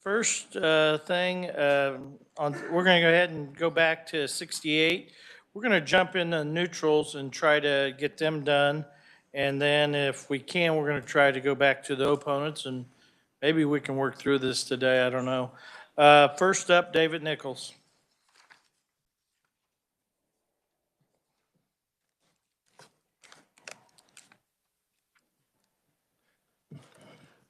First thing, we're going to go ahead and go back to 68. We're going to jump into neutrals and try to get them done. And then if we can, we're going to try to go back to the opponents, and maybe we can work through this today. I don't know. First up, David Nichols.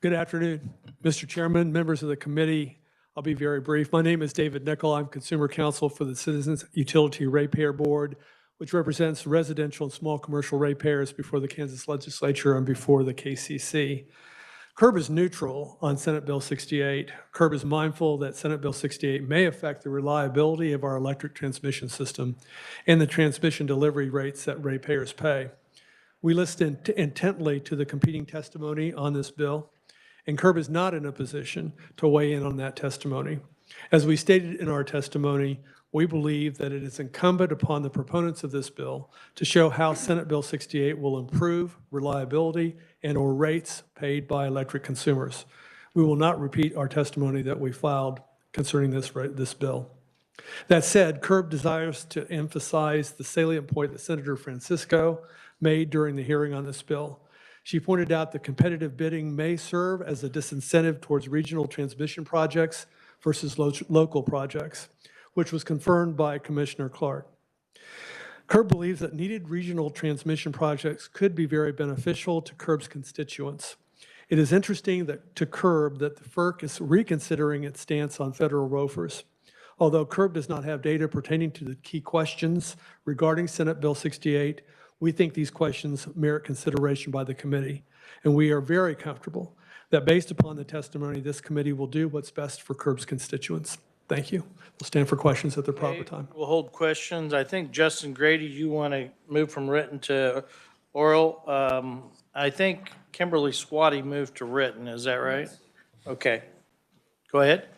Good afternoon, Mr. Chairman, members of the committee. I'll be very brief. My name is David Nichols. I'm Consumer Counsel for the Citizens Utility Ratepayer Board, which represents residential and small commercial ratepayers before the Kansas Legislature and before the KCC. CURB is neutral on Senate Bill 68. CURB is mindful that Senate Bill 68 may affect the reliability of our electric transmission system and the transmission delivery rates that ratepayers pay. We listened intently to the competing testimony on this bill, and CURB is not in a position to weigh in on that testimony. As we stated in our testimony, we believe that it is incumbent upon the proponents of this bill to show how Senate Bill 68 will improve reliability and/or rates paid by electric consumers. We will not repeat our testimony that we filed concerning this bill. That said, CURB desires to emphasize the salient point that Senator Francisco made during the hearing on this bill. She pointed out that competitive bidding may serve as a disincentive towards regional transmission projects versus local projects, which was confirmed by Commissioner Clark. CURB believes that needed regional transmission projects could be very beneficial to CURB's constituents. It is interesting that to CURB that the FERC is reconsidering its stance on federal ROFRs. Although CURB does not have data pertaining to the key questions regarding Senate Bill 68, we think these questions merit consideration by the committee, and we are very comfortable that based upon the testimony, this committee will do what's best for CURB's constituents. Thank you. We'll stand for questions at the proper time. We'll hold questions. I think Justin Grady, you want to move from written to oral. I think Kimberly Swati moved to written. Is that right? Okay. Go ahead.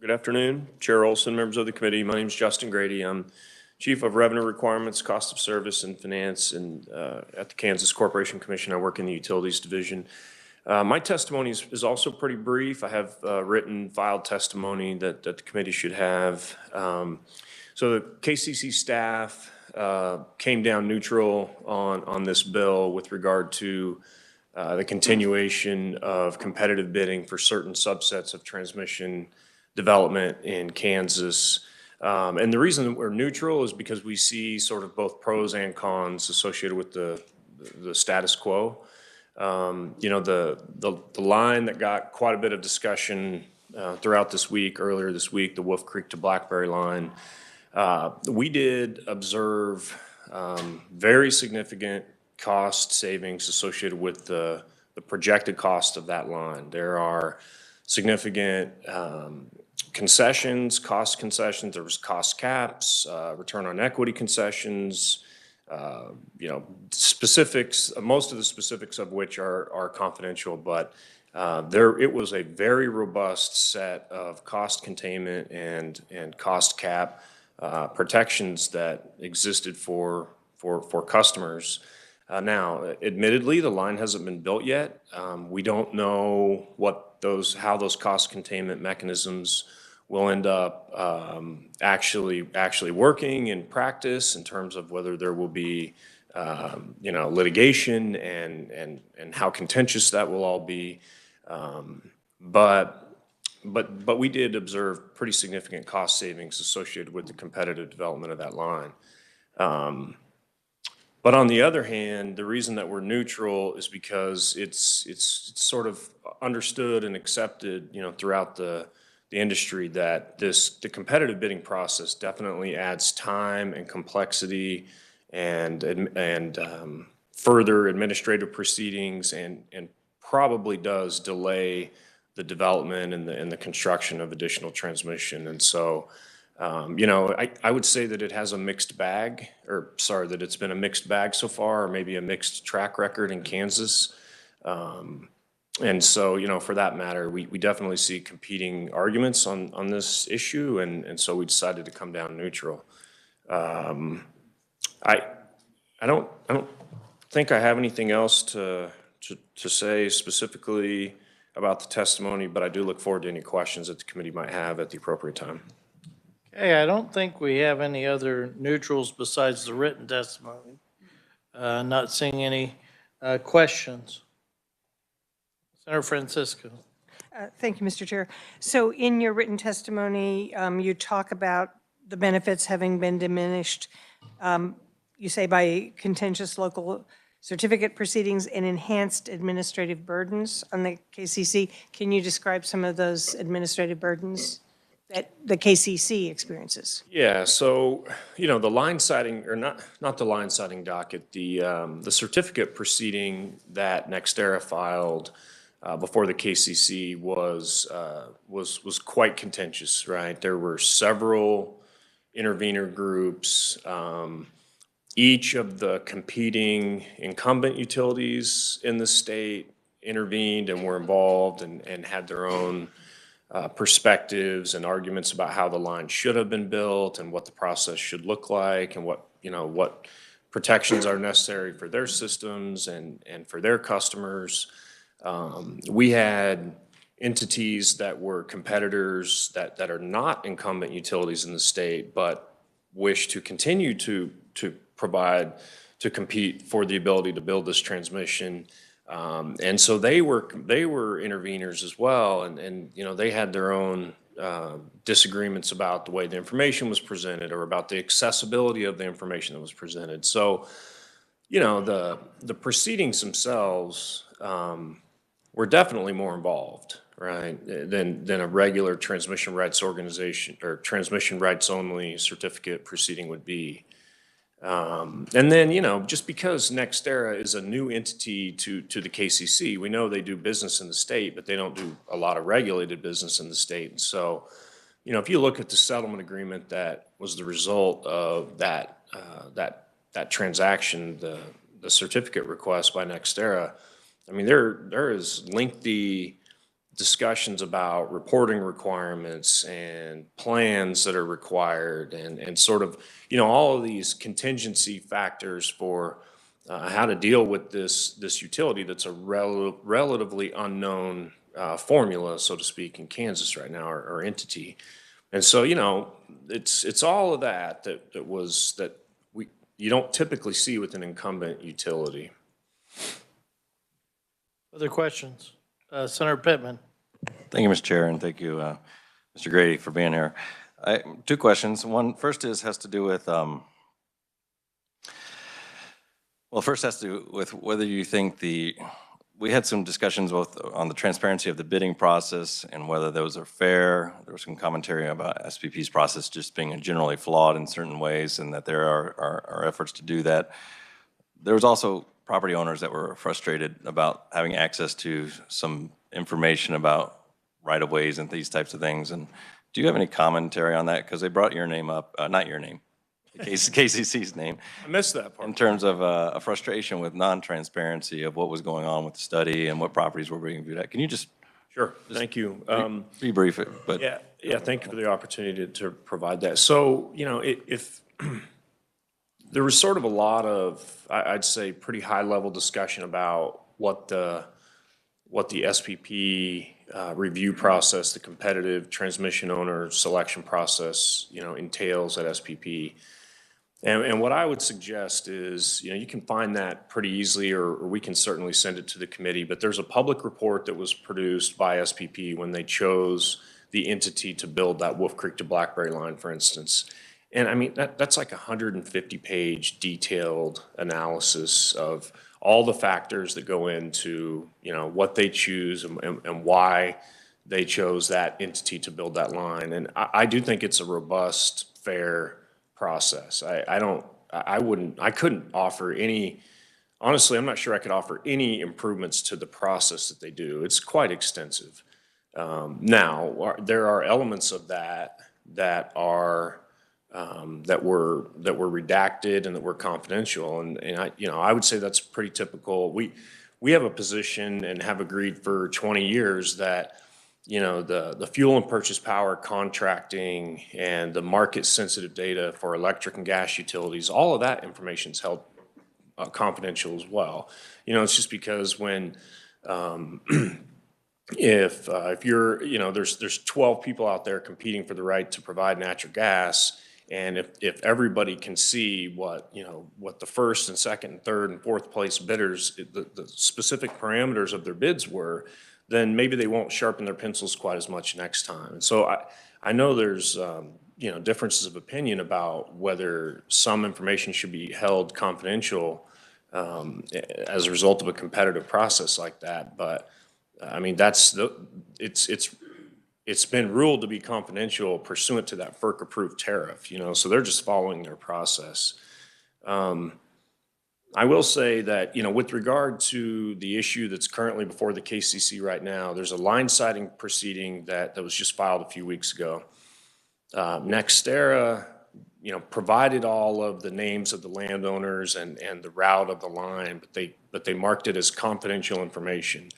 Good afternoon, Chair Olson, members of the committee. My name is Justin Grady. I'm Chief of Revenue Requirements, Cost of Service, and Finance and at the Kansas Corporation Commission. I work in the Utilities Division. My testimony is also pretty brief. I have written filed testimony that the committee should have. So the KCC staff came down neutral on this bill with regard to the continuation of competitive bidding for certain subsets of transmission development in Kansas. And the reason we're neutral is because we see sort of both pros and cons associated with the status quo. You know, the line that got quite a bit of discussion throughout this week, earlier this week, the Wolf Creek to Blackberry line, we did observe very significant cost savings associated with the projected cost of that line. There are significant concessions, cost concessions. There was cost caps, return on equity concessions, you know, specifics, most of the specifics of which are confidential, but it was a very robust set of cost containment and cost cap protections that existed for customers. Now, admittedly, the line hasn't been built yet. We don't know how those cost containment mechanisms will end up actually working in practice in terms of whether there will be you know, litigation and how contentious that will all be. But we did observe pretty significant cost savings associated with the competitive development of that line. But on the other hand, the reason that we're neutral is because it's sort of understood and accepted, you know, throughout the industry that the competitive bidding process definitely adds time and complexity and further administrative proceedings and probably does delay the development and the construction of additional transmission. And so, you know, I would say that it has a mixed bag, that it's been a mixed bag so far, or maybe a mixed track record in Kansas. And so, you know, for that matter, we definitely see competing arguments on this issue, and so we decided to come down neutral. I don't think I have anything else to say specifically about the testimony, but I do look forward to any questions that the committee might have at the appropriate time. Okay, I don't think we have any other neutrals besides the written testimony. Not seeing any questions. Senator Francisco. Thank you, Mr. Chair. So in your written testimony, you talk about the benefits having been diminished, you say by contentious local certificate proceedings and enhanced administrative burdens on the KCC. Can you describe some of those administrative burdens that the KCC experiences? Yeah, so, the line citing, or not the line citing docket, the certificate proceeding that NextEra filed before the KCC was quite contentious, right? There were several intervener groups. Each of the competing incumbent utilities in the state intervened and were involved and had their own perspectives and arguments about how the line should have been built and what the process should look like and what protections are necessary for their systems and for their customers. We had entities that were competitors that are not incumbent utilities in the state, but wish to continue to provide, to compete for the ability to build this transmission. And so they were interveners as well, and they had their own disagreements about the way the information was presented or about the accessibility of the information that was presented. So, the proceedings themselves were definitely more involved, right, than a regular transmission rights organization or transmission rights only certificate proceeding would be. And then, just because NextEra is a new entity to the KCC, we know they do business in the state, but they don't do a lot of regulated business in the state. And so, if you look at the settlement agreement that was the result of that transaction, the certificate request by NextEra, I mean, there is lengthy discussions about reporting requirements and plans that are required and sort of, all of these contingency factors for how to deal with this utility that's a relatively unknown formula, so to speak, in Kansas right now, or entity. And so, it's all of that you don't typically see with an incumbent utility. Other questions? Senator Pittman. Thank you, Mr. Chair, and thank you, Mr. Grady, for being here. Two questions. First has to do with whether you think we had some discussions both on the transparency of the bidding process and whether those are fair. There was some commentary about SPP's process just being generally flawed in certain ways and that there are efforts to do that. There was also property owners that were frustrated about having access to some information about right-of-ways and these types of things. And do you have any commentary on that? Because they brought your name up, not your name, KCC's name. I missed that part. In terms of a frustration with non-transparency of what was going on with the study and what properties were being viewed at. Can you just Sure, thank you. be brief? But Yeah, thank you for the opportunity to provide that. So, if there was sort of a lot of, I'd say, pretty high-level discussion about what the SPP review process, the competitive transmission owner selection process, entails at SPP. And what I would suggest is, you can find that pretty easily, or we can certainly send it to the committee, but there's a public report that was produced by SPP when they chose the entity to build that Wolf Creek to Blackberry line, for instance. And I mean, that's like 150-page detailed analysis of all the factors that go into, what they choose and why they chose that entity to build that line. And I do think it's a robust, fair process. I couldn't offer any, honestly, I'm not sure I could offer any improvements to the process that they do. It's quite extensive. Now, there are elements of that are that were redacted and that were confidential, and I would say that's pretty typical. We have a position and have agreed for 20 years that the fuel and purchase power contracting and the market sensitive data for electric and gas utilities, all of that information is held confidential as well. It's just because when if you're, there's 12 people out there competing for the right to provide natural gas, and if everybody can see what the first and second and third and fourth place bidders, the specific parameters of their bids were, then maybe they won't sharpen their pencils quite as much next time. And so I know there's, differences of opinion about whether some information should be held confidential as a result of a competitive process like that. But I mean, it's been ruled to be confidential pursuant to that FERC-approved tariff, so they're just following their process. I will say that, with regard to the issue that's currently before the KCC right now, there's a line citing proceeding that was just filed a few weeks ago. NextEra, provided all of the names of the landowners and the route of the line, but they marked it as confidential information.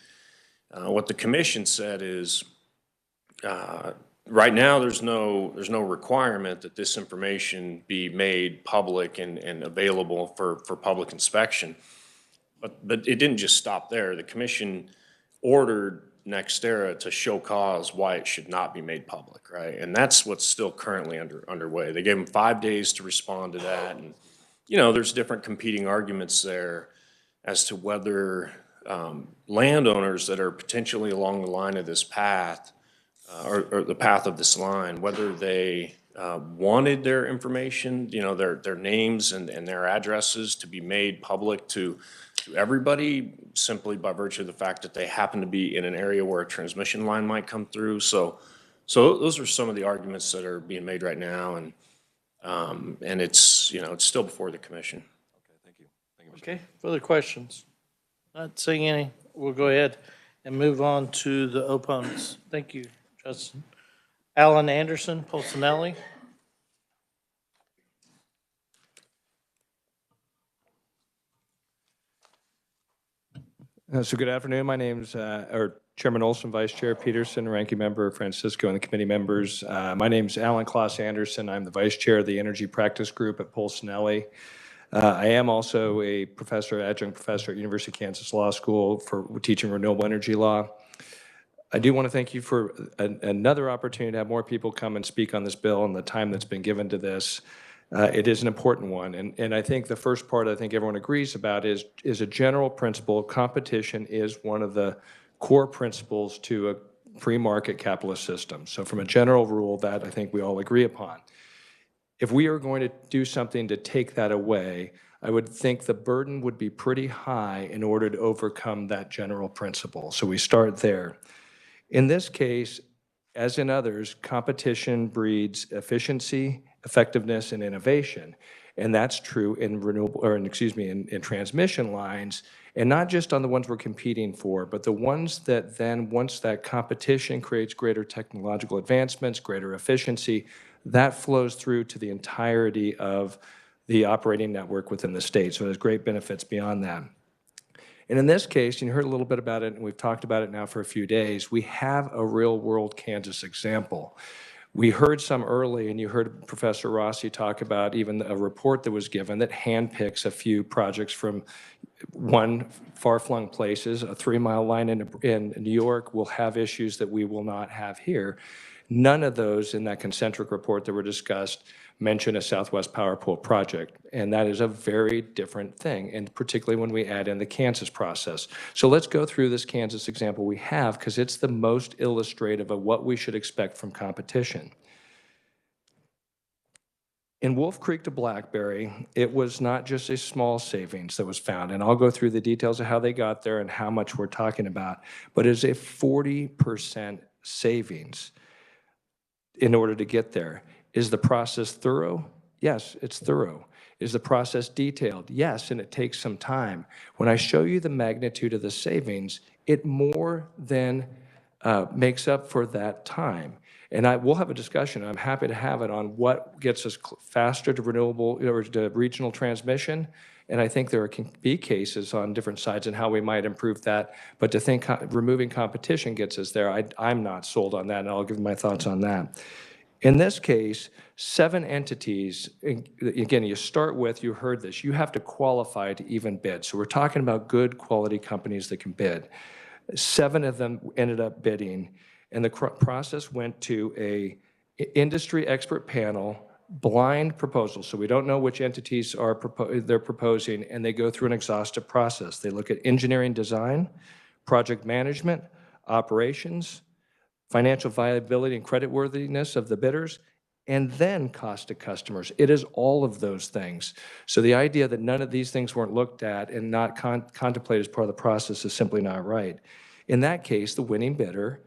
What the commission said is, right now, there's no requirement that this information be made public and available for public inspection. But it didn't just stop there. The commission ordered NextEra to show cause why it should not be made public, right? And that's what's still currently underway. They gave them 5 days to respond to that. And, there's different competing arguments there as to whether landowners that are potentially along the line of this path, or the path of this line, whether they wanted their information, their names and their addresses to be made public to everybody simply by virtue of the fact that they happen to be in an area where a transmission line might come through. So those are some of the arguments that are being made right now, and it's it's still before the commission. Okay, thank you. Thank you, Mr. Okay, further questions? Not seeing any. We'll go ahead and move on to the opponents. Thank you, Justin. Alan Anderson, Pulcinelli. So good afternoon. My name's Chairman Olson, Vice Chair Peterson, Ranking Member Francisco, and the committee members. My name's Alan Klaus Anderson. I'm the Vice Chair of the Energy Practice Group at Pulcinelli. I am also a adjunct professor at University of Kansas Law School for teaching renewable energy law. I do want to thank you for another opportunity to have more people come and speak on this bill and the time that's been given to this. It is an important one. And I think the first part I think everyone agrees about is a general principle. Competition is one of the core principles to a free market capitalist system. So from a general rule, that I think we all agree upon. If we are going to do something to take that away, I would think the burden would be pretty high in order to overcome that general principle. So we start there. In this case, as in others, competition breeds efficiency, effectiveness, and innovation. And that's true in in transmission lines, and not just on the ones we're competing for, but the ones that then, once that competition creates greater technological advancements, greater efficiency, that flows through to the entirety of the operating network within the state. So there's great benefits beyond that. And in this case, you heard a little bit about it, and we've talked about it now for a few days, we have a real-world Kansas example. We heard some early, and you heard Professor Rossi talk about even a report that was given that handpicks a few projects from far-flung places. A 3-mile line in New York will have issues that we will not have here. None of those in that concentric report that were discussed mention a Southwest Power Pool project, and that is a very different thing, and particularly when we add in the Kansas process. So let's go through this Kansas example we have, because it's the most illustrative of what we should expect from competition. In Wolf Creek to Blackberry, it was not just a small savings that was found, and I'll go through the details of how they got there and how much we're talking about, but it's a 40% savings in order to get there. Is the process thorough? Yes, it's thorough. Is the process detailed? Yes, and it takes some time. When I show you the magnitude of the savings, it more than makes up for that time. And we'll have a discussion. I'm happy to have it on what gets us faster to renewable or to regional transmission. And I think there can be cases on different sides and how we might improve that. But to think removing competition gets us there, I'm not sold on that, and I'll give my thoughts on that. In this case, 7 entities, again, you start with, you heard this, you have to qualify to even bid. So we're talking about good quality companies that can bid. 7 of them ended up bidding, and the process went to a industry expert panel, blind proposal. So we don't know which entities they're proposing, and they go through an exhaustive process. They look at engineering design, project management, operations, financial viability and creditworthiness of the bidders, and then cost to customers. It is all of those things. So the idea that none of these things weren't looked at and not contemplated as part of the process is simply not right. In that case, the winning bidder,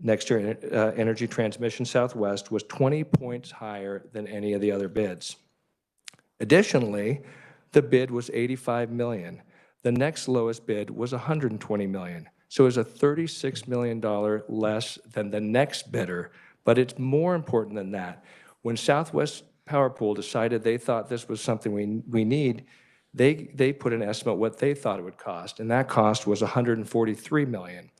NextEra Energy Transmission Southwest, was 20 points higher than any of the other bids. Additionally, the bid was $85 million. The next lowest bid was $120 million. So it was a $36 million less than the next bidder. But it's more important than that. When Southwest Power Pool decided they thought this was something we need, they put an estimate what they thought it would cost, and that cost was $143 million.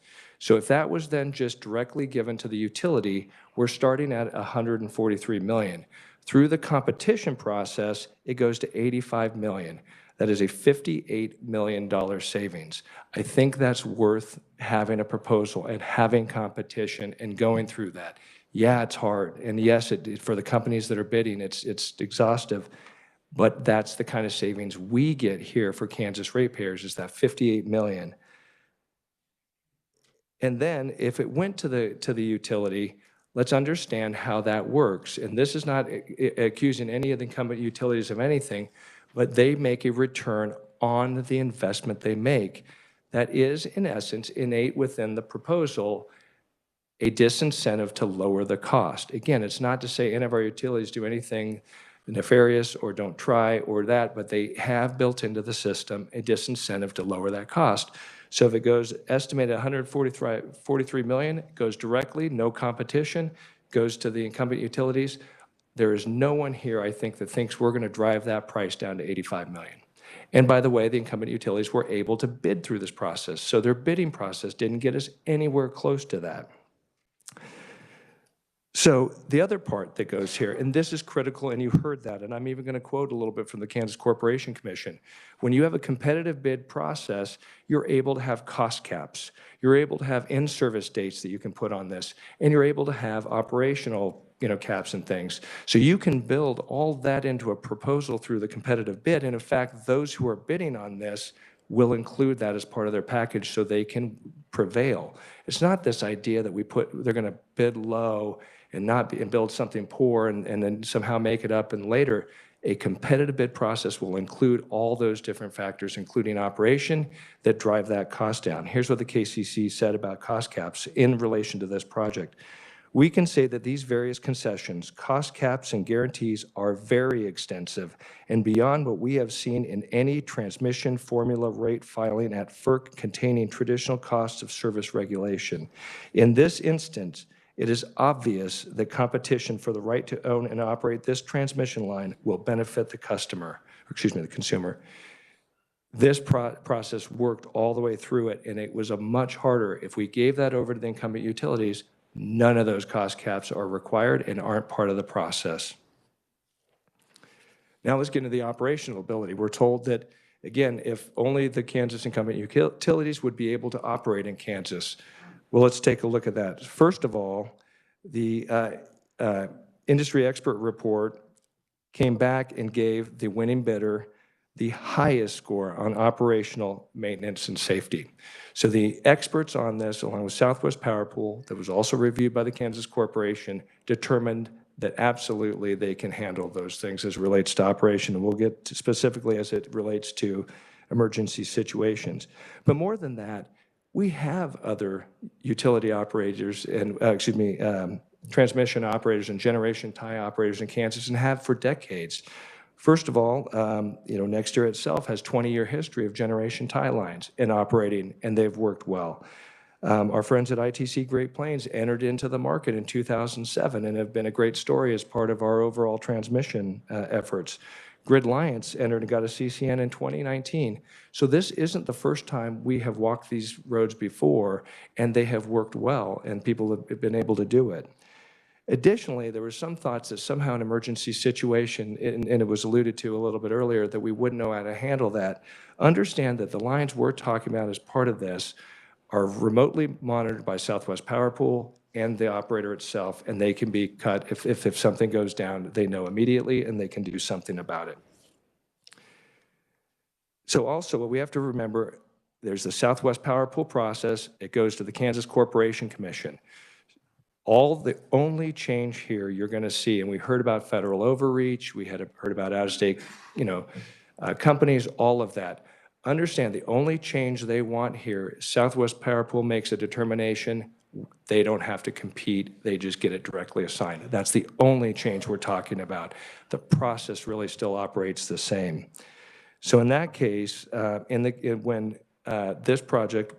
So if that was then just directly given to the utility, we're starting at $143 million. Through the competition process, it goes to $85 million. That is a $58 million savings. I think that's worth having a proposal and having competition and going through that. Yeah, it's hard, and yes, for the companies that are bidding, it's exhaustive, but that's the kind of savings we get here for Kansas ratepayers, is that $58 million. And then if it went to the utility, let's understand how that works. And this is not accusing any of the incumbent utilities of anything, but they make a return on the investment they make. That is, in essence, innate within the proposal, a disincentive to lower the cost. Again, it's not to say any of our utilities do anything nefarious or don't try or that, but they have built into the system a disincentive to lower that cost. So if it goes estimated $143 million, it goes directly, no competition, goes to the incumbent utilities. There is no one here, I think, that thinks we're going to drive that price down to $85 million. And by the way, the incumbent utilities were able to bid through this process. So their bidding process didn't get us anywhere close to that. So the other part that goes here, and this is critical, and you heard that, and I'm even going to quote a little bit from the Kansas Corporation Commission. When you have a competitive bid process, you're able to have cost caps. You're able to have in-service dates that you can put on this, and you're able to have operational caps and things. So you can build all that into a proposal through the competitive bid, and in fact, those who are bidding on this will include that as part of their package so they can prevail. It's not this idea that they're going to bid low and build something poor and then somehow make it up and later. A competitive bid process will include all those different factors, including operation, that drive that cost down. Here's what the KCC said about cost caps in relation to this project. We can say that these various concessions, cost caps, and guarantees are very extensive and beyond what we have seen in any transmission formula rate filing at FERC containing traditional costs of service regulation. In this instance, it is obvious that competition for the right to own and operate this transmission line will benefit the consumer. This process worked all the way through it, and it was a much harder. If we gave that over to the incumbent utilities, none of those cost caps are required and aren't part of the process. Now let's get into the operational ability. We're told that, again, if only the Kansas incumbent utilities would be able to operate in Kansas. Well, let's take a look at that. First of all, the industry expert report came back and gave the winning bidder the highest score on operational maintenance and safety. So the experts on this, along with Southwest Power Pool, that was also reviewed by the Kansas Corporation, determined that absolutely they can handle those things as it relates to operation. And we'll get to specifically as it relates to emergency situations. But more than that, we have other utility operators and, transmission operators and generation tie operators in Kansas and have for decades. First of all, NextEra itself has 20-year history of generation tie lines and operating, and they've worked well. Our friends at ITC Great Plains entered into the market in 2007 and have been a great story as part of our overall transmission efforts. Grid Alliance entered and got a CCN in 2019. So this isn't the first time we have walked these roads before, and they have worked well, and people have been able to do it. Additionally, there were some thoughts that somehow an emergency situation, and it was alluded to a little bit earlier, that we wouldn't know how to handle that. Understand that the lines we're talking about as part of this are remotely monitored by Southwest Power Pool and the operator itself, and they can be cut. If something goes down, they know immediately and they can do something about it. So also what we have to remember, there's the Southwest Power Pool process. It goes to the Kansas Corporation Commission. The only change here you're going to see, and we heard about federal overreach, we had heard about out-of-state, companies, all of that. Understand the only change they want here, Southwest Power Pool makes a determination, they don't have to compete, they just get it directly assigned. That's the only change we're talking about. The process really still operates the same. So in that case, when this project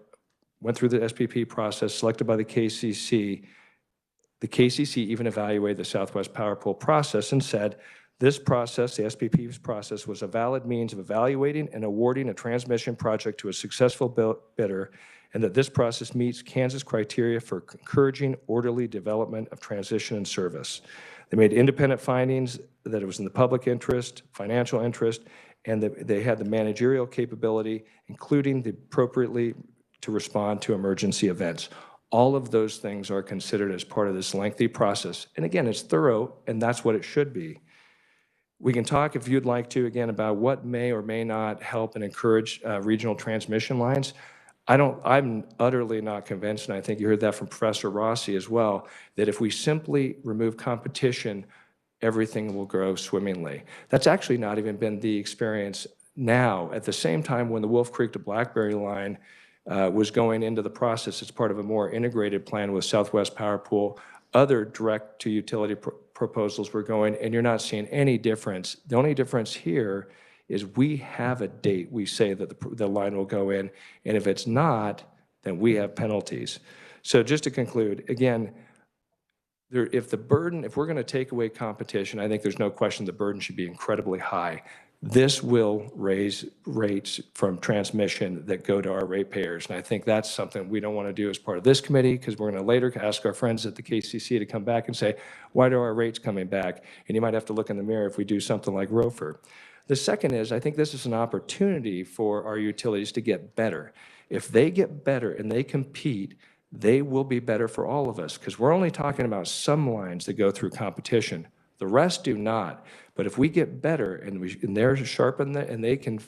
went through the SPP process selected by the KCC even evaluated the Southwest Power Pool process and said, this process, the SPP's process, was a valid means of evaluating and awarding a transmission project to a successful bidder, and that this process meets Kansas criteria for encouraging orderly development of transition and service. They made independent findings that it was in the public interest, financial interest, and that they had the managerial capability, including the appropriately to respond to emergency events. All of those things are considered as part of this lengthy process. And again, it's thorough, and that's what it should be. We can talk, if you'd like to, again, about what may or may not help and encourage regional transmission lines. I'm utterly not convinced, and I think you heard that from Professor Rossi as well, that if we simply remove competition, everything will grow swimmingly. That's actually not even been the experience now. At the same time, when the Wolf Creek to Blackberry line was going into the process as part of a more integrated plan with Southwest Power Pool, other direct-to-utility proposals were going, and you're not seeing any difference. The only difference here is we have a date. We say that the line will go in, and if it's not, then we have penalties. So just to conclude, again, if we're going to take away competition, I think there's no question the burden should be incredibly high. This will raise rates from transmission that go to our ratepayers, and I think that's something we don't want to do as part of this committee, because we're going to later ask our friends at the KCC to come back and say, why are our rates coming back? And you might have to look in the mirror if we do something like ROFR. The second is, I think this is an opportunity for our utilities to get better. If they get better and they compete, they will be better for all of us, because we're only talking about some lines that go through competition. The rest do not. But if we get better and they're sharpened and they can,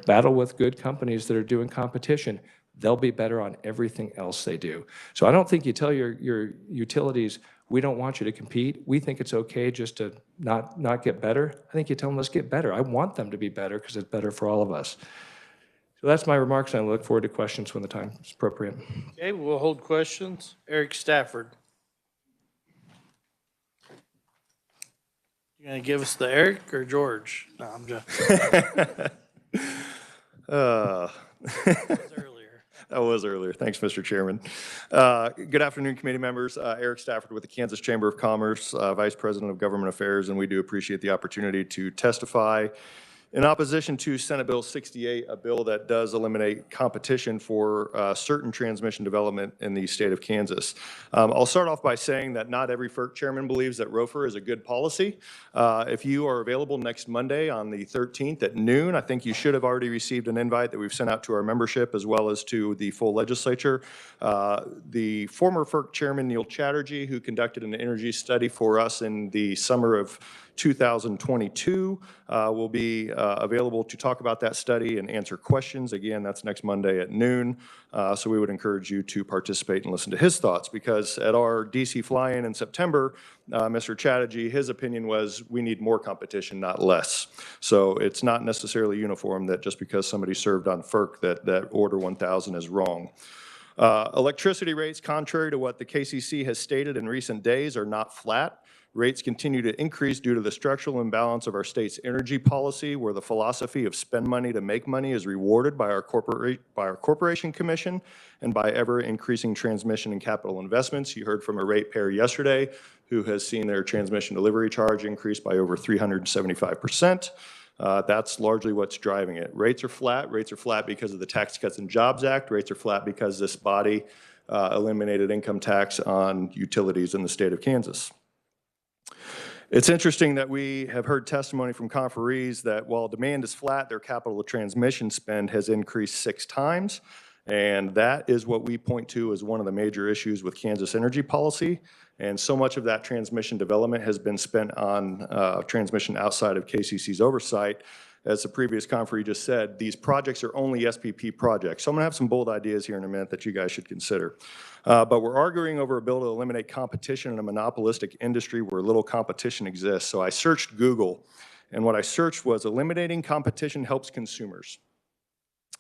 battle with good companies that are doing competition, they'll be better on everything else they do. So I don't think you tell your utilities, we don't want you to compete. We think it's okay just to not get better. I think you tell them, let's get better. I want them to be better because it's better for all of us. So that's my remarks, and I look forward to questions when the time is appropriate. Okay, we'll hold questions. Eric Stafford. You gonna give us the Eric or George? No, I'm just. That was earlier. That was earlier. Thanks, Mr. Chairman. Good afternoon, committee members. Eric Stafford with the Kansas Chamber of Commerce, Vice President of Government Affairs, and we do appreciate the opportunity to testify in opposition to Senate Bill 68, a bill that does eliminate competition for certain transmission development in the state of Kansas. I'll start off by saying that not every FERC chairman believes that ROFR is a good policy. If you are available next Monday on the 13th at noon, I think you should have already received an invite that we've sent out to our membership as well as to the full legislature. The former FERC chairman, Neil Chatterjee, who conducted an energy study for us in the summer of 2022, will be available to talk about that study and answer questions. Again, that's next Monday at noon. So we would encourage you to participate and listen to his thoughts, because at our DC fly-in in September, Mr. Chatterjee, his opinion was we need more competition, not less. So it's not necessarily uniform that just because somebody served on FERC that Order 1000 is wrong. Electricity rates, contrary to what the KCC has stated in recent days, are not flat. Rates continue to increase due to the structural imbalance of our state's energy policy, where the philosophy of spend money to make money is rewarded by our Corporation Commission and by ever-increasing transmission and capital investments. You heard from a ratepayer yesterday who has seen their transmission delivery charge increase by over 375%. That's largely what's driving it. Rates are flat. Rates are flat because of the Tax Cuts and Jobs Act. Rates are flat because this body eliminated income tax on utilities in the state of Kansas. It's interesting that we have heard testimony from conferees that while demand is flat, their capital transmission spend has increased 6 times. And that is what we point to as one of the major issues with Kansas energy policy. And so much of that transmission development has been spent on transmission outside of KCC's oversight. As the previous conferee just said, these projects are only SPP projects. So I'm going to have some bold ideas here in a minute that you guys should consider. But we're arguing over a bill to eliminate competition in a monopolistic industry where little competition exists. So I searched Google, and what I searched was eliminating competition helps consumers.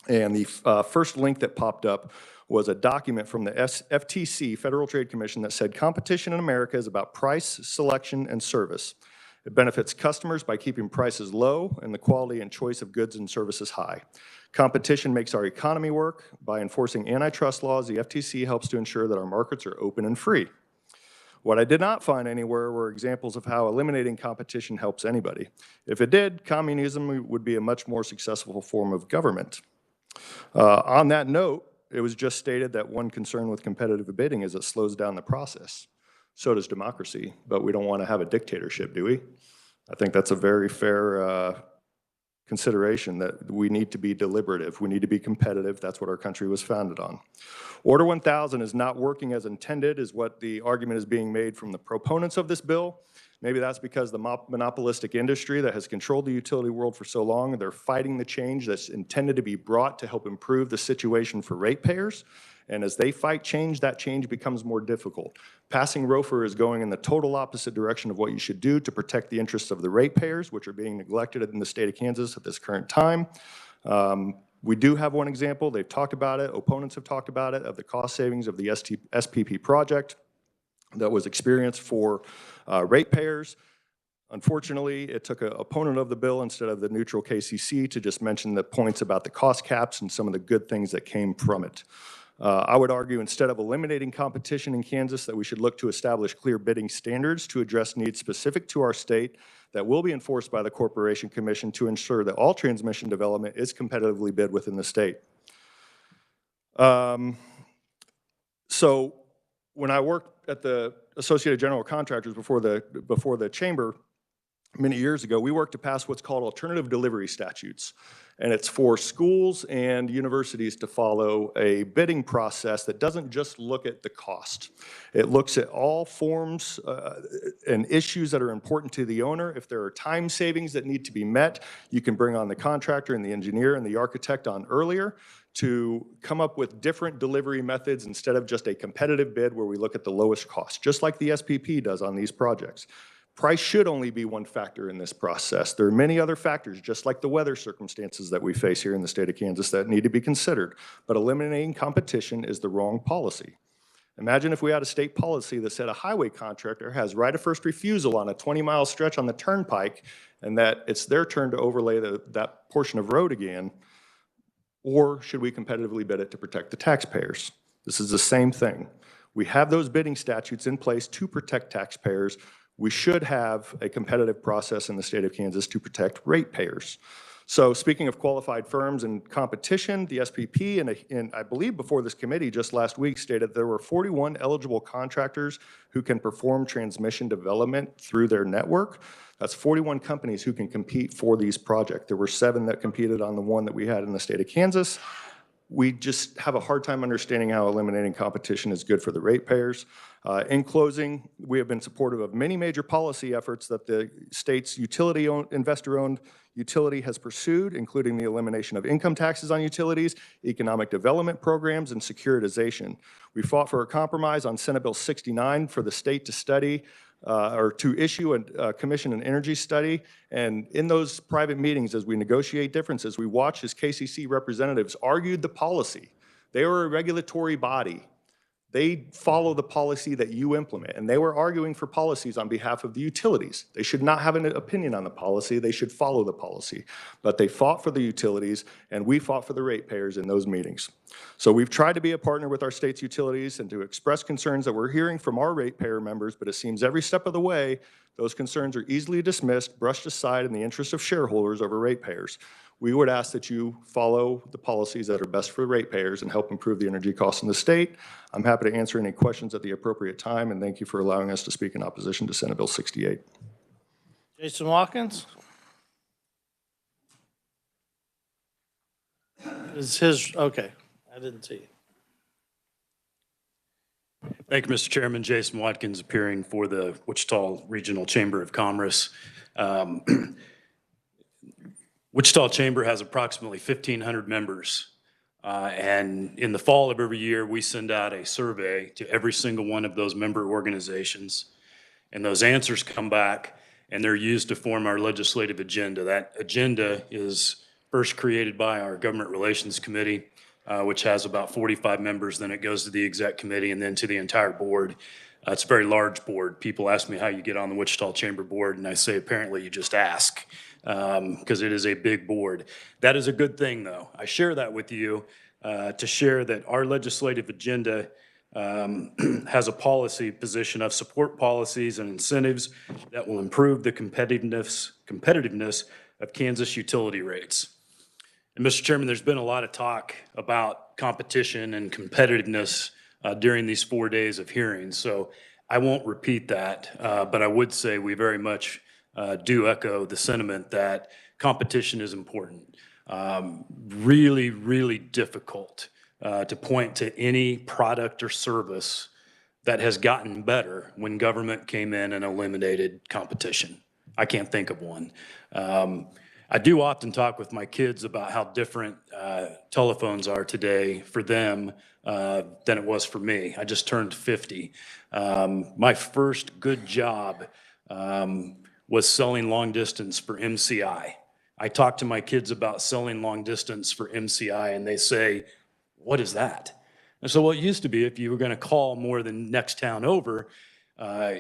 And the first link that popped up was a document from the FTC, Federal Trade Commission, that said competition in America is about price, selection, and service. It benefits customers by keeping prices low and the quality and choice of goods and services high. Competition makes our economy work. By enforcing antitrust laws, the FTC helps to ensure that our markets are open and free. What I did not find anywhere were examples of how eliminating competition helps anybody. If it did, communism would be a much more successful form of government. On that note, it was just stated that one concern with competitive bidding is it slows down the process. So does democracy, but we don't want to have a dictatorship, do we? I think that's a very fair consideration, that we need to be deliberative. We need to be competitive. That's what our country was founded on. Order 1000 is not working as intended, is what the argument is being made from the proponents of this bill. Maybe that's because the monopolistic industry that has controlled the utility world for so long, they're fighting the change that's intended to be brought to help improve the situation for ratepayers. And as they fight change, that change becomes more difficult. Passing ROFR is going in the total opposite direction of what you should do to protect the interests of the ratepayers, which are being neglected in the state of Kansas at this current time. We do have one example. They've talked about it. Opponents have talked about it, of the cost savings of the SPP project that was experienced for ratepayers. Unfortunately, it took an opponent of the bill instead of the neutral KCC to just mention the points about the cost caps and some of the good things that came from it. I would argue, instead of eliminating competition in Kansas, that we should look to establish clear bidding standards to address needs specific to our state that will be enforced by the Corporation Commission to ensure that all transmission development is competitively bid within the state. So when I worked at the Associated General Contractors before the chamber many years ago, we worked to pass what's called alternative delivery statutes. And it's for schools and universities to follow a bidding process that doesn't just look at the cost. It looks at all forms and issues that are important to the owner. If there are time savings that need to be met, you can bring on the contractor and the engineer and the architect on earlier to come up with different delivery methods instead of just a competitive bid where we look at the lowest cost, just like the SPP does on these projects. Price should only be one factor in this process. There are many other factors, just like the weather circumstances that we face here in the state of Kansas, that need to be considered. But eliminating competition is the wrong policy. Imagine if we had a state policy that said a highway contractor has right of first refusal on a 20-mile stretch on the turnpike, and that it's their turn to overlay that portion of road again. Or should we competitively bid it to protect the taxpayers? This is the same thing. We have those bidding statutes in place to protect taxpayers. We should have a competitive process in the state of Kansas to protect ratepayers. So speaking of qualified firms and competition, the SPP, and I believe before this committee just last week, stated there were 41 eligible contractors who can perform transmission development through their network. That's 41 companies who can compete for these projects. There were 7 that competed on the one that we had in the state of Kansas. We just have a hard time understanding how eliminating competition is good for the ratepayers. In closing, we have been supportive of many major policy efforts that the state's investor-owned utility has pursued, including the elimination of income taxes on utilities, economic development programs, and securitization. We fought for a compromise on Senate Bill 69 for the state to study or to issue a commission an energy study. And in those private meetings, as we negotiate differences, we watched as KCC representatives argued the policy. They are a regulatory body. They follow the policy that you implement, and they were arguing for policies on behalf of the utilities. They should not have an opinion on the policy. They should follow the policy. But they fought for the utilities, and we fought for the ratepayers in those meetings. So we've tried to be a partner with our state's utilities and to express concerns that we're hearing from our ratepayer members, but it seems every step of the way, those concerns are easily dismissed, brushed aside in the interest of shareholders over ratepayers. We would ask that you follow the policies that are best for ratepayers and help improve the energy costs in the state. I'm happy to answer any questions at the appropriate time, and thank you for allowing us to speak in opposition to Senate Bill 68. Jason Watkins? Is his, okay. I didn't see it. Thank you, Mr. Chairman. Jason Watkins appearing for the Wichita Regional Chamber of Commerce. Wichita Chamber has approximately 1,500 members. And in the fall of every year, we send out a survey to every single one of those member organizations. And those answers come back and they're used to form our legislative agenda. That agenda is first created by our Government Relations Committee, which has about 45 members. Then it goes to the exec committee and then to the entire board. It's a very large board. People ask me how you get on the Wichita Chamber Board, and I say apparently you just ask, because it is a big board. That is a good thing, though. I share that with you to share that our legislative agenda has a policy position of support policies and incentives that will improve the competitiveness of Kansas utility rates. And Mr. Chairman, there's been a lot of talk about competition and competitiveness during these 4 days of hearings, so I won't repeat that, but I would say we very much do echo the sentiment that competition is important. Really, really difficult to point to any product or service that has gotten better when government came in and eliminated competition. I can't think of one. I do often talk with my kids about how different telephones are today for them than it was for me. I just turned 50. My first good job was selling long distance for MCI. I talk to my kids about selling long distance for MCI and they say, "What is that?" And so, well, it used to be if you were going to call more than next town over,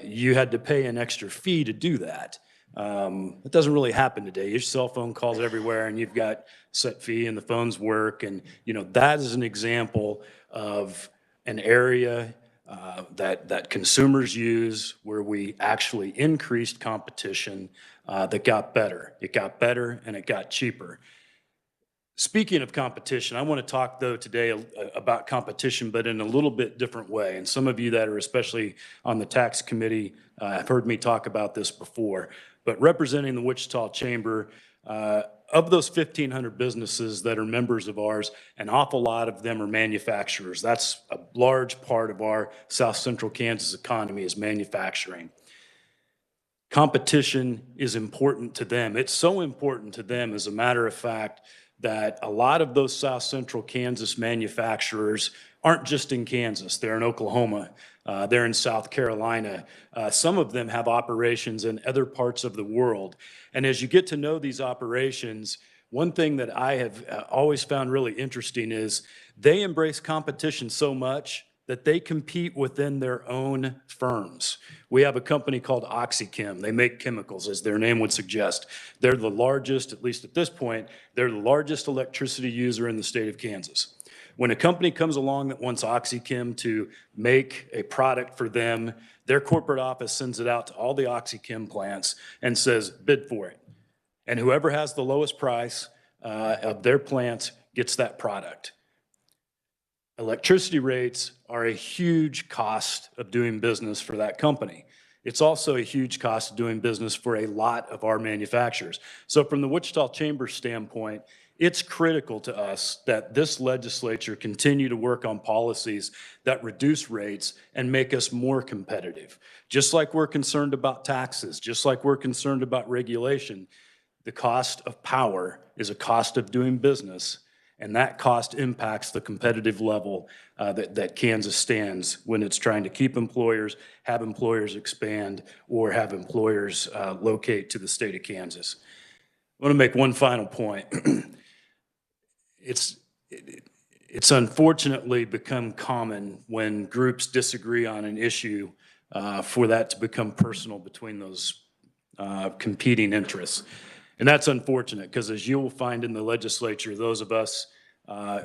you had to pay an extra fee to do that. It doesn't really happen today. Your cell phone calls everywhere and you've got set fee and the phones work. And, you know, that is an example of an area that consumers use where we actually increased competition that got better. It got better and it got cheaper. Speaking of competition, I want to talk, though, today about competition, but in a little bit different way. And some of you that are especially on the tax committee have heard me talk about this before. But representing the Wichita Chamber, of those 1,500 businesses that are members of ours, an awful lot of them are manufacturers. That's a large part of our South Central Kansas economy is manufacturing. Competition is important to them. It's so important to them, as a matter of fact, that a lot of those South Central Kansas manufacturers aren't just in Kansas. They're in Oklahoma. They're in South Carolina. Some of them have operations in other parts of the world. And as you get to know these operations, one thing that I have always found really interesting is they embrace competition so much that they compete within their own firms. We have a company called OxyChem. They make chemicals, as their name would suggest. They're the largest, at least at this point, they're the largest electricity user in the state of Kansas. When a company comes along that wants OxyChem to make a product for them, their corporate office sends it out to all the OxyChem plants and says, bid for it. And whoever has the lowest price of their plants gets that product. Electricity rates are a huge cost of doing business for that company. It's also a huge cost of doing business for a lot of our manufacturers. So from the Wichita Chamber standpoint, it's critical to us that this legislature continue to work on policies that reduce rates and make us more competitive. Just like we're concerned about taxes, just like we're concerned about regulation, the cost of power is a cost of doing business. And that cost impacts the competitive level that Kansas stands when it's trying to keep employers, have employers expand, or have employers locate to the state of Kansas. I want to make one final point. It's unfortunately become common when groups disagree on an issue for that to become personal between those competing interests. And that's unfortunate because, as you will find in the legislature, those of us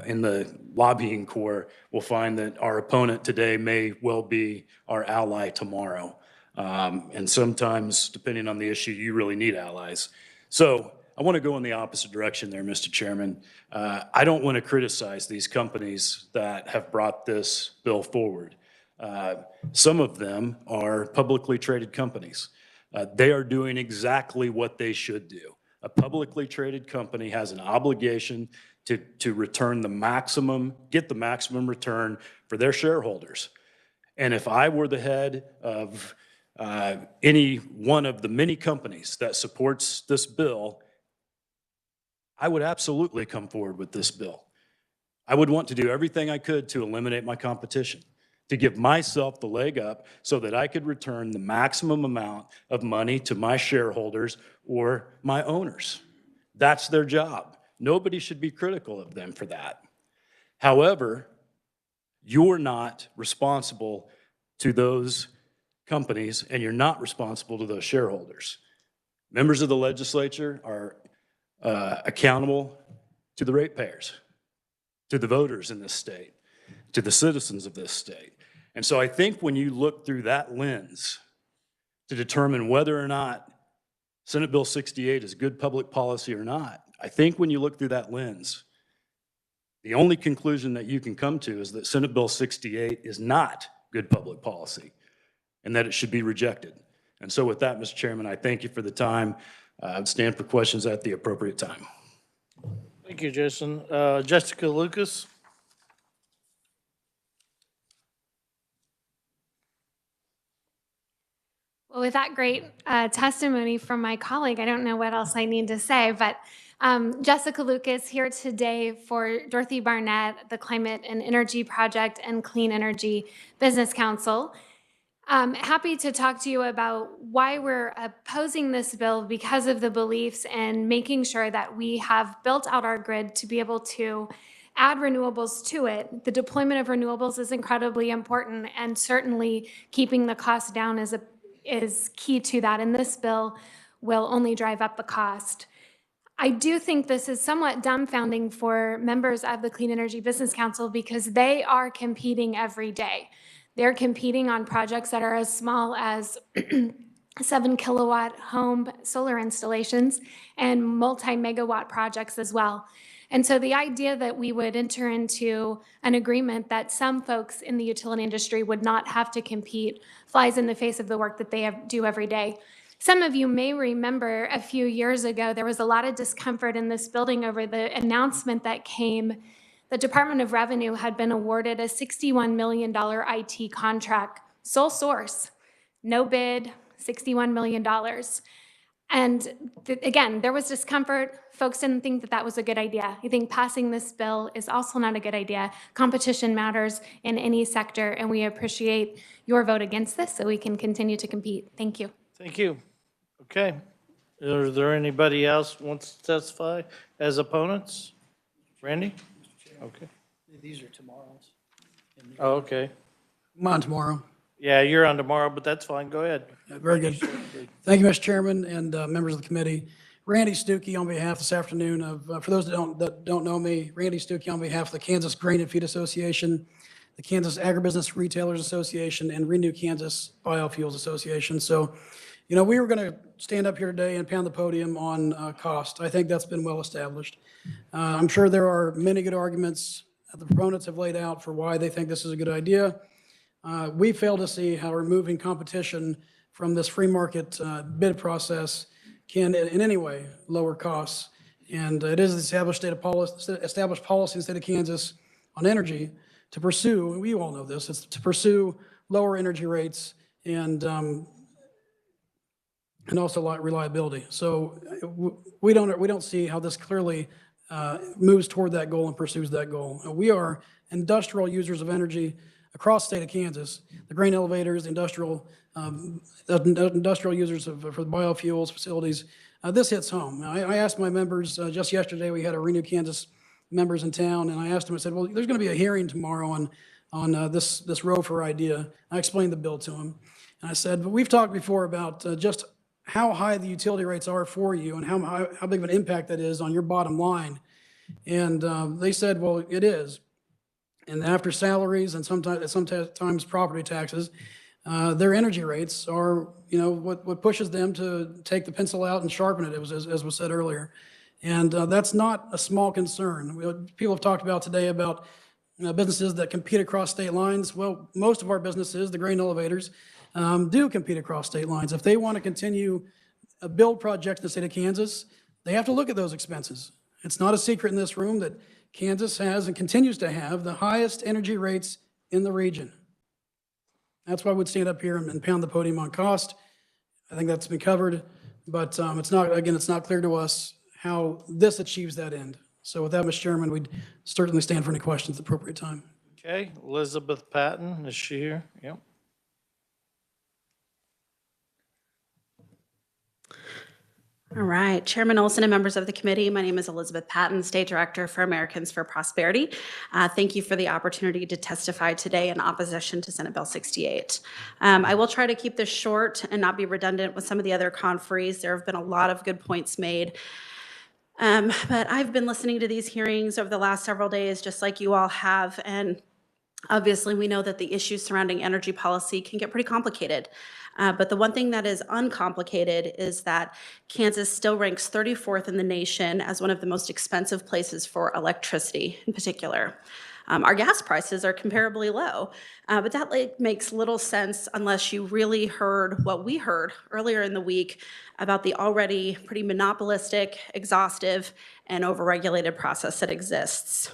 in the lobbying corps will find that our opponent today may well be our ally tomorrow. And sometimes, depending on the issue, you really need allies. So I want to go in the opposite direction there, Mr. Chairman. I don't want to criticize these companies that have brought this bill forward. Some of them are publicly traded companies. They are doing exactly what they should do. A publicly traded company has an obligation to return the maximum, get the maximum return for their shareholders. And if I were the head of any one of the many companies that supports this bill, I would absolutely come forward with this bill. I would want to do everything I could to eliminate my competition, to give myself the leg up so that I could return the maximum amount of money to my shareholders or my owners. That's their job. Nobody should be critical of them for that. However, you're not responsible to those companies and you're not responsible to those shareholders. Members of the legislature are accountable to the ratepayers, to the voters in this state, to the citizens of this state. And so I think when you look through that lens to determine whether or not Senate Bill 68 is good public policy or not, I think when you look through that lens, the only conclusion that you can come to is that Senate Bill 68 is not good public policy and that it should be rejected. And so with that, Mr. Chairman, I thank you for the time. I'd stand for questions at the appropriate time. Thank you, Jason. Jessica Lucas. Well, with that great testimony from my colleague, I don't know what else I need to say, but Jessica Lucas here today for Dorothy Barnett, the Climate and Energy Project and Clean Energy Business Council. Happy to talk to you about why we're opposing this bill because of the beliefs and making sure that we have built out our grid to be able to add renewables to it. The deployment of renewables is incredibly important, and certainly keeping the cost down is key to that, and this bill will only drive up the cost. I do think this is somewhat dumbfounding for members of the Clean Energy Business Council because they are competing every day. They're competing on projects that are as small as 7 kilowatt home solar installations and multi-megawatt projects as well. And so the idea that we would enter into an agreement that some folks in the utility industry would not have to compete flies in the face of the work that they do every day. Some of you may remember a few years ago, there was a lot of discomfort in this building over the announcement that came. The Department of Revenue had been awarded a $61 million IT contract, sole source, no bid, $61 million. And again, there was discomfort. Folks didn't think that that was a good idea. I think passing this bill is also not a good idea. Competition matters in any sector, and we appreciate your vote against this so we can continue to compete. Thank you. Thank you. Okay. Is there anybody else who wants to testify as opponents? Randy? Okay. These are tomorrow's. Oh, okay. I'm on tomorrow. Yeah, you're on tomorrow, but that's fine. Go ahead. Very good. Thank you, Mr. Chairman and members of the committee. Randy Stuckey on behalf this afternoon of, for those that don't know me, Randy Stuckey on behalf of the Kansas Grain and Feed Association, the Kansas Agribusiness Retailers Association, and Renew Kansas Biofuels Association. So, you know, we were going to stand up here today and pound the podium on cost. I think that's been well established. I'm sure there are many good arguments that the proponents have laid out for why they think this is a good idea. We fail to see how removing competition from this free market bid process can in any way lower costs. And it is the established policy in the state of Kansas on energy to pursue, and we all know this, it's to pursue lower energy rates and also reliability. So we don't see how this clearly moves toward that goal and pursues that goal. We are industrial users of energy across the state of Kansas. The grain elevators, the industrial users for the biofuels facilities. This hits home. I asked my members just yesterday. We had a Renew Kansas members in town, and I asked them. I said, "Well, there's going to be a hearing tomorrow on this ROFR idea." I explained the bill to them, and I said, "But we've talked before about just how high the utility rates are for you and how big of an impact that is on your bottom line." And they said, "Well, it is." And after salaries and sometimes property taxes, their energy rates are, you know, what pushes them to take the pencil out and sharpen it, as was said earlier. And that's not a small concern. People have talked about today about businesses that compete across state lines. Well, most of our businesses, the grain elevators, do compete across state lines. If they want to continue a build project in the state of Kansas, they have to look at those expenses. It's not a secret in this room that Kansas has and continues to have the highest energy rates in the region. That's why I would stand up here and pound the podium on cost. I think that's been covered, but it's not clear to us how this achieves that end. So with that, Mr. Chairman, we'd certainly stand for any questions at the appropriate time. Okay, Elizabeth Patton, is she here? Yep. All right, Chairman Olson and members of the committee, my name is Elizabeth Patton, State Director for Americans for Prosperity. Thank you for the opportunity to testify today in opposition to Senate Bill 68. I will try to keep this short and not be redundant with some of the other conferees. There have been a lot of good points made. But I've been listening to these hearings over the last several days, just like you all have, and obviously we know that the issues surrounding energy policy can get pretty complicated. But the one thing that is uncomplicated is that Kansas still ranks 34th in the nation as one of the most expensive places for electricity in particular. Our gas prices are comparably low, but that makes little sense unless you really heard what we heard earlier in the week about the already pretty monopolistic, exhaustive, and overregulated process that exists.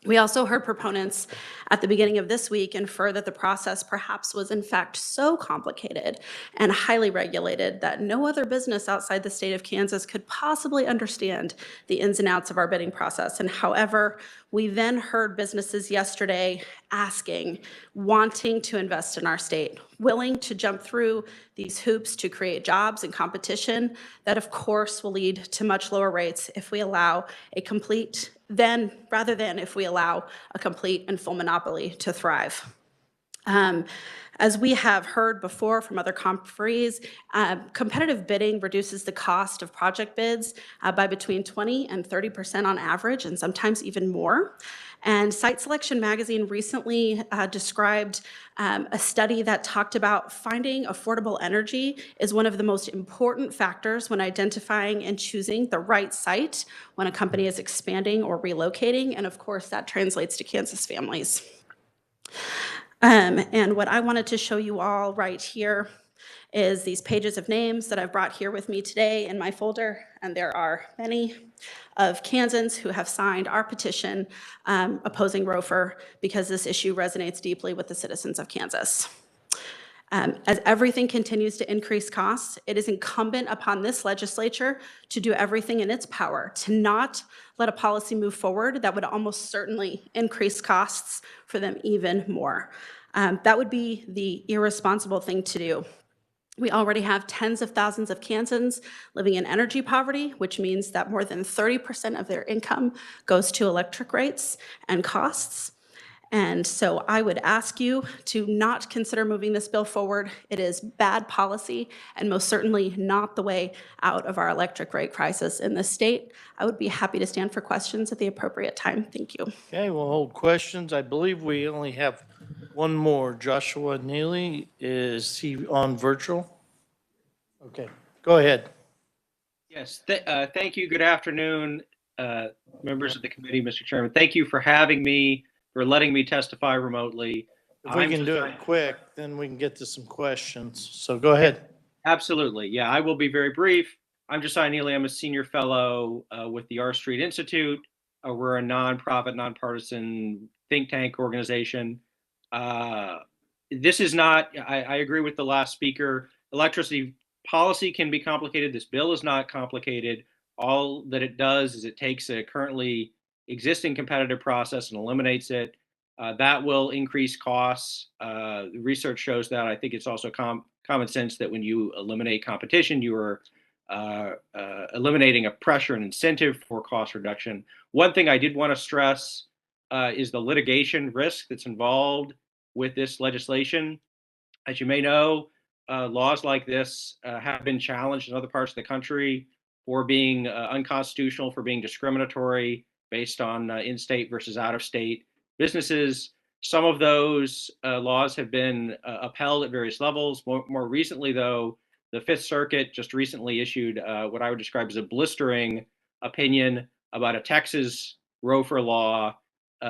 We also heard proponents at the beginning of this week infer that the process perhaps was in fact so complicated and highly regulated that no other business outside the state of Kansas could possibly understand the ins and outs of our bidding process. And however, we then heard businesses yesterday asking, wanting to invest in our state, willing to jump through these hoops to create jobs and competition that of course will lead to much lower rates if we allow a complete rather than if we allow a complete and full monopoly to thrive. As we have heard before from other conferees, competitive bidding reduces the cost of project bids by between 20 and 30% on average, and sometimes even more. And Site Selection Magazine recently described a study that talked about finding affordable energy is one of the most important factors when identifying and choosing the right site when a company is expanding or relocating. And of course, that translates to Kansas families. And what I wanted to show you all right here is these pages of names that I've brought here with me today in my folder. And there are many of Kansans who have signed our petition opposing ROFR because this issue resonates deeply with the citizens of Kansas. As everything continues to increase costs, it is incumbent upon this legislature to do everything in its power to not let a policy move forward that would almost certainly increase costs for them even more. That would be the irresponsible thing to do. We already have tens of thousands of Kansans living in energy poverty, which means that more than 30% of their income goes to electric rates and costs. And so I would ask you to not consider moving this bill forward. It is bad policy and most certainly not the way out of our electric rate crisis in this state. I would be happy to stand for questions at the appropriate time. Thank you. Okay, we'll hold questions. I believe we only have one more. Josiah Neely, is he on virtual? Okay, go ahead. Yes, thank you. Good afternoon, members of the committee, Mr. Chairman. Thank you for having me, for letting me testify remotely. If we can do it quick, then we can get to some questions. So go ahead. Absolutely. Yeah, I will be very brief. I'm Josiah Neely. I'm a senior fellow with the R Street Institute. We're a nonprofit, nonpartisan think tank organization. This is not, I agree with the last speaker, electricity policy can be complicated. This bill is not complicated. All that it does is it takes a currently existing competitive process and eliminates it. That will increase costs. Research shows that. I think it's also common sense that when you eliminate competition, you are eliminating a pressure and incentive for cost reduction. One thing I did want to stress is the litigation risk that's involved with this legislation. As you may know, laws like this have been challenged in other parts of the country for being unconstitutional, for being discriminatory based on in-state versus out-of-state businesses. Some of those laws have been upheld at various levels. More recently, though, the Fifth Circuit just recently issued what I would describe as a blistering opinion about a Texas ROFR law,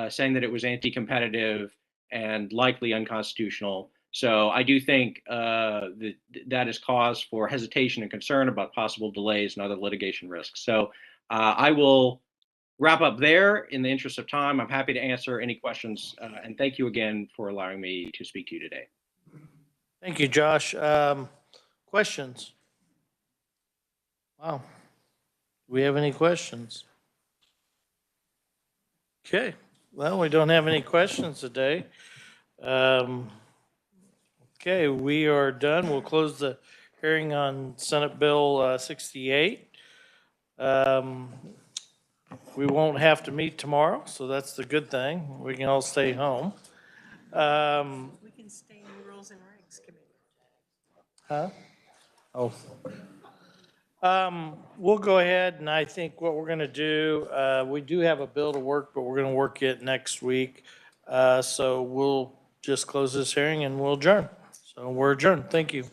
saying that it was anti-competitive and likely unconstitutional. So I do think that is cause for hesitation and concern about possible delays and other litigation risks. So I will wrap up there. In the interest of time, I'm happy to answer any questions. And thank you again for allowing me to speak to you today. Thank you, Josh. Questions? Wow. Do we have any questions? Okay, well, we don't have any questions today. Okay, we are done. We'll close the hearing on Senate Bill 68. We won't have to meet tomorrow, so that's the good thing. We can all stay home. We can stay in the Rules and Regs Committee. Huh? Oh. We'll go ahead, and I think what we're gonna do, we do have a bill to work, but we're gonna work it next week. So we'll just close this hearing and we'll adjourn. So we're adjourned. Thank you.